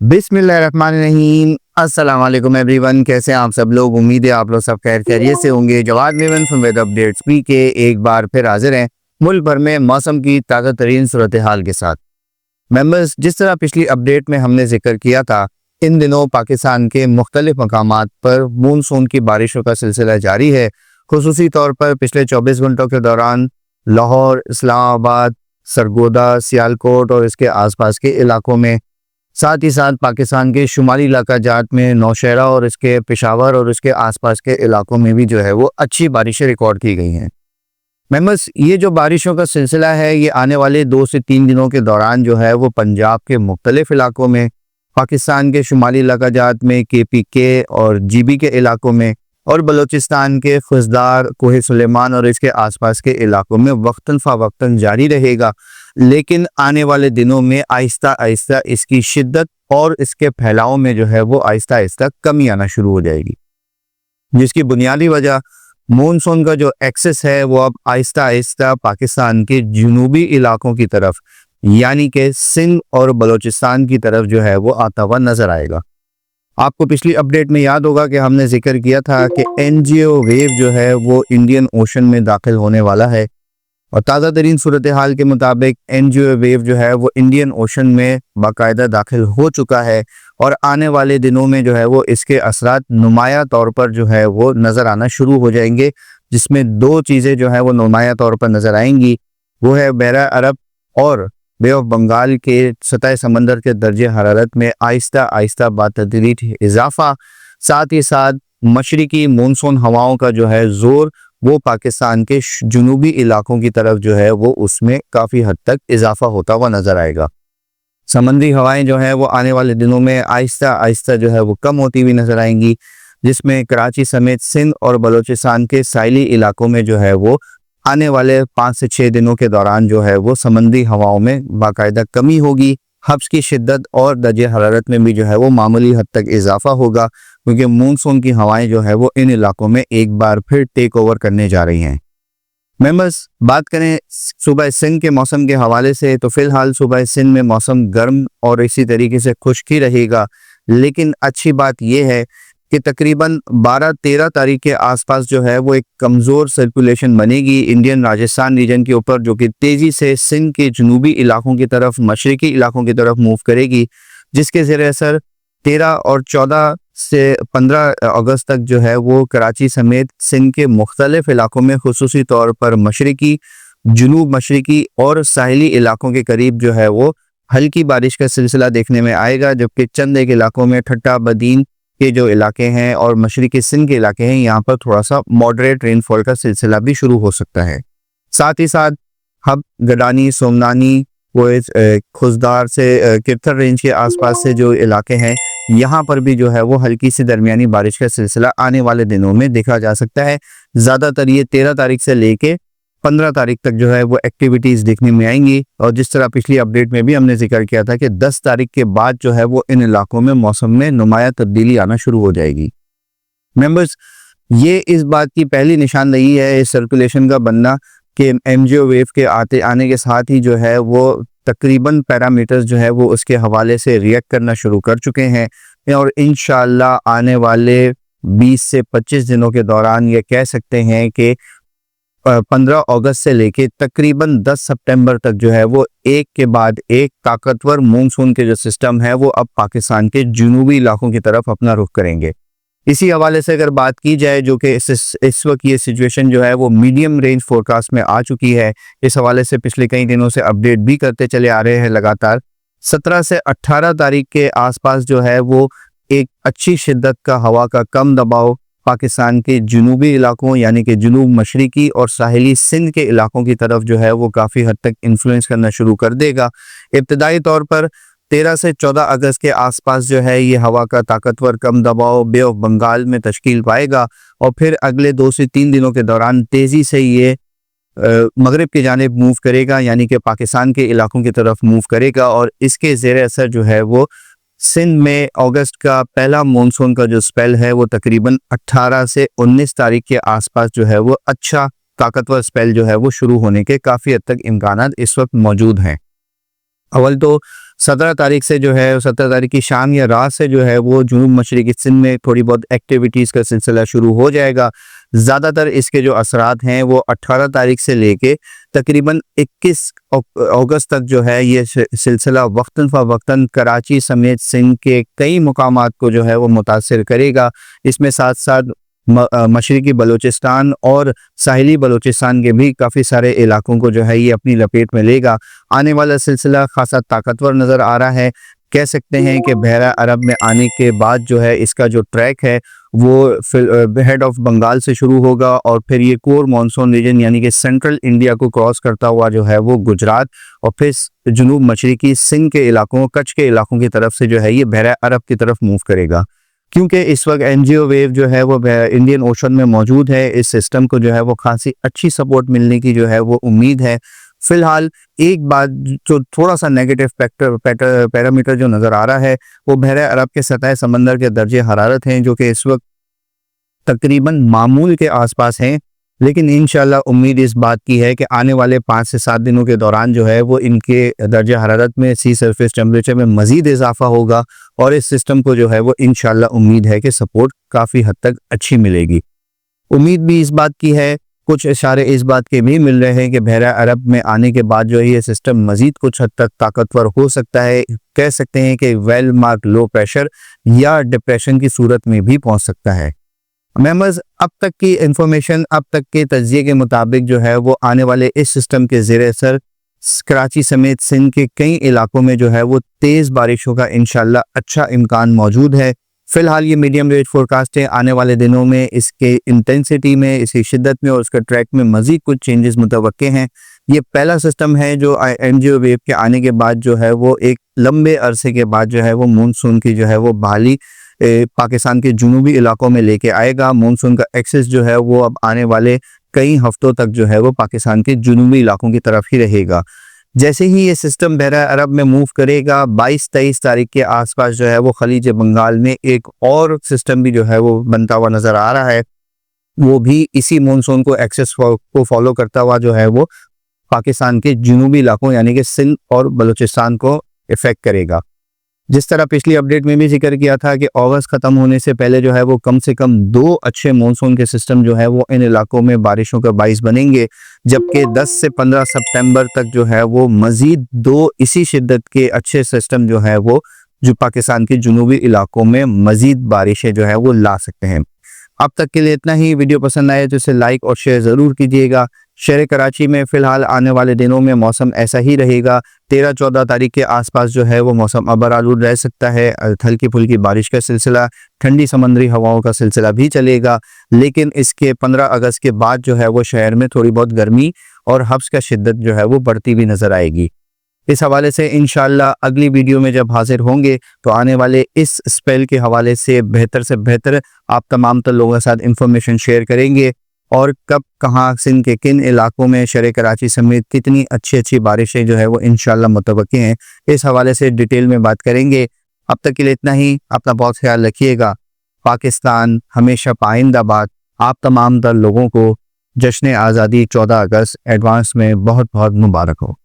बिस्मिल्लाहिर्रहमानिर्रहीम। अस्सलाम वालेकुम एवरीवन, कैसे हैं आप सब लोग। उम्मीद है आप लोग सब खैर खैरियत से होंगे। Jawad Memon from weather updates P K एक बार फिर हाजिर हैं मुल्क भर में मौसम की ताज़ा तरीन सूरत हाल के साथ। मेंबर्स, जिस तरह पिछली अपडेट में हमने जिक्र किया था, इन दिनों पाकिस्तान के मुख्तलिफ मकामात पर मानसून की बारिशों का सिलसिला जारी है। खुसूसी तौर पर पिछले 24 घंटों के दौरान लाहौर, इस्लामाबाद, सरगोदा, सियालकोट और इसके आसपास के इलाकों में, साथ ही साथ पाकिस्तान के शुमाली इलाका जात में नौशहरा और इसके पेशावर और इसके आसपास के इलाकों में भी जो है वो अच्छी बारिशें रिकॉर्ड की गई हैं। मेंबर्स, ये जो बारिशों का सिलसिला है ये आने वाले 2 से 3 दिनों के दौरान जो है वो पंजाब के मुख्तलिफ इलाकों में, पाकिस्तान के शुमाली इलाका जात में, KPK और GB के इलाकों में और बलूचिस्तान के खुजदार, कोहे सुलेमान और इसके आसपास के इलाकों में वक्तन फ़वक्तन जारी रहेगा। लेकिन आने वाले दिनों में आहिस्ता आहिस्ता इसकी शिद्दत और इसके फैलाव में जो है वो आहिस्ता आहिस्ता कमी आना शुरू हो जाएगी, जिसकी बुनियादी वजह मानसून का जो एक्सेस है वो अब आहिस्ता आहिस्ता पाकिस्तान के जुनूबी इलाकों की तरफ यानी कि सिंध और बलूचिस्तान की तरफ जो है वो आता हुआ नजर आएगा। आपको पिछली अपडेट में याद होगा कि हमने जिक्र किया था कि एनजीओ वेव जो है वो इंडियन ओशन में दाखिल होने वाला है और ताज़ा तरीन सूरत हाल के मुताबिक एनजीओ वेव जो है वो इंडियन ओशन में बाकायदा दाखिल हो चुका है और आने वाले दिनों में जो है वो इसके असरात नुमाया तौर पर जो है वो नज़र आना शुरू हो जाएंगे, जिसमें 2 चीज़ें जो है वो नुमाया तौर पर नज़र आएंगी। वो है बहरा अरब और बे ऑफ बंगाल के सतह समंदर के दर्जे हरारत में आहिस्ता आहिस्ता बातदरीज इजाफा, साथ ही साथ मशरिकी मानसून हवाओं का जो है ज़ोर वो पाकिस्तान के जुनूबी इलाकों की तरफ जो है वो उसमें काफ़ी हद तक इजाफा होता हुआ नज़र आएगा। समंदरी हवाएं जो है वो आने वाले दिनों में आहिस्ता आहिस्ता जो है वो कम होती हुई नज़र आएंगी, जिसमें कराची समेत सिंध और बलूचिस्तान के साहिली इलाकों में जो है वो आने वाले 5 से 6 दिनों के दौरान जो है वो समंदरी हवाओं में बाकायदा कमी होगी। हब्स की शिद्दत और दर्जे हरारत में भी जो है वो मामूली हद तक इजाफा होगा, क्योंकि मानसून की हवाएं जो है वो इन इलाकों में एक बार फिर टेक ओवर करने जा रही हैं। मेंबर्स, बात करें सूबा सिंध के मौसम के हवाले से तो फिलहाल सूबा सिंध में मौसम गर्म और इसी तरीके से खुश्क ही रहेगा। लेकिन अच्छी बात यह है कि तकरीबन 12-13 तारीख के आसपास जो है वो एक कमज़ोर सर्कुलेशन बनेगी इंडियन राजस्थान रीजन के ऊपर, जो कि तेज़ी से सिंध के जनूबी इलाकों की तरफ, मशरकी इलाकों की तरफ मूव करेगी, जिसके ज़ेरे असर 13 और 14 से 15 अगस्त तक जो है वो कराची समेत सिंध के मुख्तलिफ इलाकों में, खुसूसी तौर पर मशरकी, जुनूब मशरकी और साहिली इलाकों के करीब जो है वो हल्की बारिश का सिलसिला देखने में आएगा, जबकि चंद एक इलाकों में ठट्टा बदीन के जो इलाके हैं और मशरकी सिंध के इलाके हैं यहाँ पर थोड़ा सा मॉडरेट रेनफॉल का सिलसिला भी शुरू हो सकता है। साथ ही साथ हब, गडानी, सोमनानी, वो खुजदार से किरथर रेंज के आसपास से जो इलाके हैं यहाँ पर भी जो है वो हल्की सी दरमियानी बारिश का सिलसिला आने वाले दिनों में देखा जा सकता है। ज़्यादातर ये 13 तारीख से लेके 15 तारीख तक जो है वो एक्टिविटीज़ देखने में आएंगी और जिस तरह पिछली अपडेट में भी हमने जिक्र किया था कि 10 तारीख के बाद जो है वो इन इलाकों में मौसम में नुमाया तब्दीली आना शुरू हो जाएगी। मेंबर्स, ये इस बात की पहली निशानदेही है इस सर्कुलेशन का बनना कि एनजीओ वेव के आने के साथ ही जो है वो तकरीबन पैरामीटर्स जो है वो उसके हवाले से रिएक्ट करना शुरू कर चुके हैं और इंशाअल्लाह आने वाले 20 से 25 दिनों के दौरान ये कह सकते हैं कि 15 अगस्त से लेके तकरीबन 10 सितंबर तक जो है वो एक के बाद एक ताकतवर मानसून के जो सिस्टम है वो अब पाकिस्तान के जुनूबी इलाकों की तरफ अपना रुख करेंगे। इसी हवाले से अगर बात की जाए, जो कि इस वक्त ये सिचुएशन जो है वो मीडियम रेंज फोरकास्ट में आ चुकी है, इस हवाले से पिछले कई दिनों से अपडेट भी करते चले आ रहे हैं लगातार। 17 से 18 तारीख के आसपास जो है वो एक अच्छी शिद्दत का हवा का कम दबाव पाकिस्तान के जुनूबी इलाकों यानी कि जुनूब मशरिकी और साहिली सिंध के इलाकों की तरफ जो है वो काफ़ी हद तक इन्फ्लुएंस करना शुरू कर देगा। इब्तदाई तौर पर 13 से 14 अगस्त के आसपास जो है ये हवा का ताकतवर कम दबाव बे ऑफ बंगाल में तश्कील पाएगा और फिर अगले 2 से 3 दिनों के दौरान तेज़ी से ये मगरिब की जानिब मूव करेगा, यानी कि पाकिस्तान के इलाकों की तरफ मूव करेगा और इसके ज़ेरे असर जो है वो सिंध में अगस्त का पहला मानसून का जो स्पेल है वो तकरीबन 18 से 19 तारीख के आसपास जो है वो अच्छा ताकतवर स्पेल जो है वो शुरू होने के काफ़ी हद तक इम्कानात इस वक्त मौजूद हैं। अव्वल तो 17 तारीख से जो है 17 तारीख की शाम या रात से जो है वो जुनूब मशरक़ी सिंध में थोड़ी बहुत एक्टिविटीज़ का सिलसिला शुरू हो जाएगा। ज़्यादातर इसके जो असरात हैं वो 18 तारीख से लेके तकरीबन 21 अगस्त तक जो है ये सिलसिला वक्तन फ़वक्तन कराची समेत सिंध के कई मुकामात को जो है वो मुतासिर करेगा। इसमें साथ साथ मशरक़ी बलूचिस्तान और साहिली बलूचिस्तान के भी काफ़ी सारे इलाकों को जो है ये अपनी लपेट में लेगा। आने वाला सिलसिला खासा ताकतवर नज़र आ रहा है। कह सकते हैं कि बहरा अरब में आने के बाद जो है इसका जो ट्रैक है वो हेड ऑफ बंगाल से शुरू होगा और फिर ये कोर मानसून रीजन यानी कि सेंट्रल इंडिया को क्रॉस करता हुआ जो है वो गुजरात और फिर जुनूब मशरक़ी सिंध के इलाकों, कच्छ के इलाकों की तरफ से जो है ये बहरा अरब की तरफ मूव करेगा। क्योंकि इस वक्त एनजीओ वेव जो है वो इंडियन ओशन में मौजूद है, इस सिस्टम को जो है वो खासी अच्छी सपोर्ट मिलने की जो है वो उम्मीद है। फिलहाल एक बात जो थोड़ा सा नेगेटिव पैरामीटर जो नज़र आ रहा है वो बहरा अरब के सतह समंदर के दर्जे हरारत हैं जो कि इस वक्त तकरीबन मामूल के आसपास हैं, लेकिन इंशाल्लाह उम्मीद इस बात की है कि आने वाले 5 से 7 दिनों के दौरान जो है वो इनके दर्जा हरारत में सी सरफेस टेम्परेचर में मज़ीद इजाफा होगा और इस सिस्टम को जो है वो इंशाल्लाह उम्मीद है कि सपोर्ट काफ़ी हद तक अच्छी मिलेगी। उम्मीद भी इस बात की है, कुछ इशारे इस बात के भी मिल रहे हैं कि बहरा अरब में आने के बाद जो है ये सिस्टम मज़ीद कुछ हद तक ताकतवर हो सकता है। कह सकते हैं कि वेल मार्क लो प्रेशर या डिप्रेशन की सूरत में भी पहुँच सकता है। मेंबर्स, अब तक की इंफॉर्मेशन, अब तक के तज्जिए के मुताबिक जो है वो आने वाले इस सिस्टम के ज़ेरे असर कराची समेत सिंध के कई इलाकों में जो है वो तेज़ बारिशों का इंशाल्लाह अच्छा इम्कान मौजूद है। फिलहाल ये मीडियम रेंज फोरकास्ट है। आने वाले दिनों में इसके इंटेंसिटी में, इसकी शिद्दत में और उसके ट्रैक में मज़ीद कुछ चेंजेस मुतवक्के हैं। ये पहला सिस्टम है जो एनजीओ वेव के आने के बाद जो है वो एक लंबे अरसे के बाद जो है वो मानसून की जो है वो बहाली पाकिस्तान के जुनूबी इलाकों में लेके आएगा। मानसून का एक्सेस जो है वो अब आने वाले कई हफ्तों तक जो है वो पाकिस्तान के जुनूबी इलाकों की तरफ ही रहेगा। जैसे ही ये सिस्टम बहरा अरब में मूव करेगा 22-23 तारीख के आसपास जो है वो खलीज बंगाल में एक और सिस्टम भी जो है वो बनता हुआ नज़र आ रहा है। वो भी इसी मानसून को एक्सेस को फॉलो करता हुआ जो है वो पाकिस्तान के जुनूबी इलाकों यानी कि सिंध और बलूचिस्तान को इफेक्ट करेगा। जिस तरह पिछली अपडेट में भी जिक्र किया था कि अगस्त ख़त्म होने से पहले जो है वो कम से कम 2 अच्छे मानसून के सिस्टम जो है वो इन इलाकों में बारिशों का बाइस बनेंगे, जबकि 10 से 15 सितंबर तक जो है वो मज़ीद 2 इसी शिद्दत के अच्छे सिस्टम जो है वो जो पाकिस्तान के जुनूबी इलाकों में मज़ीद बारिशें जो है वो ला सकते हैं। अब तक के लिए इतना ही। वीडियो पसंद आए तो इसे लाइक और शेयर ज़रूर कीजिएगा। शहर कराची में फ़िलहाल आने वाले दिनों में मौसम ऐसा ही रहेगा। 13-14 तारीख के आसपास जो है वो मौसम अबर आलूद रह सकता है। हल्की फुल्की बारिश का सिलसिला, ठंडी समंदरी हवाओं का सिलसिला भी चलेगा, लेकिन इसके 15 अगस्त के बाद जो है वो शहर में थोड़ी बहुत गर्मी और हब्स का शिद्दत जो है वो बढ़ती भी नज़र आएगी। इस हवाले से इंशाल्लाह अगली वीडियो में जब हाजिर होंगे तो आने वाले इस स्पेल के हवाले से बेहतर आप तमाम लोगों के साथ इंफॉर्मेशन शेयर करेंगे और कब कहाँ सिंध के किन इलाकों में शहर कराची समेत कितनी अच्छी बारिशें जो है वो इंशाल्लाह मुतवक्की हैं, इस हवाले से डिटेल में बात करेंगे। अब तक के लिए इतना ही। अपना बहुत ख्याल रखिएगा। पाकिस्तान हमेशा पाइंदाबाद। आप तमाम लोगों को जश्न आज़ादी 14 अगस्त एडवांस में बहुत बहुत मुबारक हो।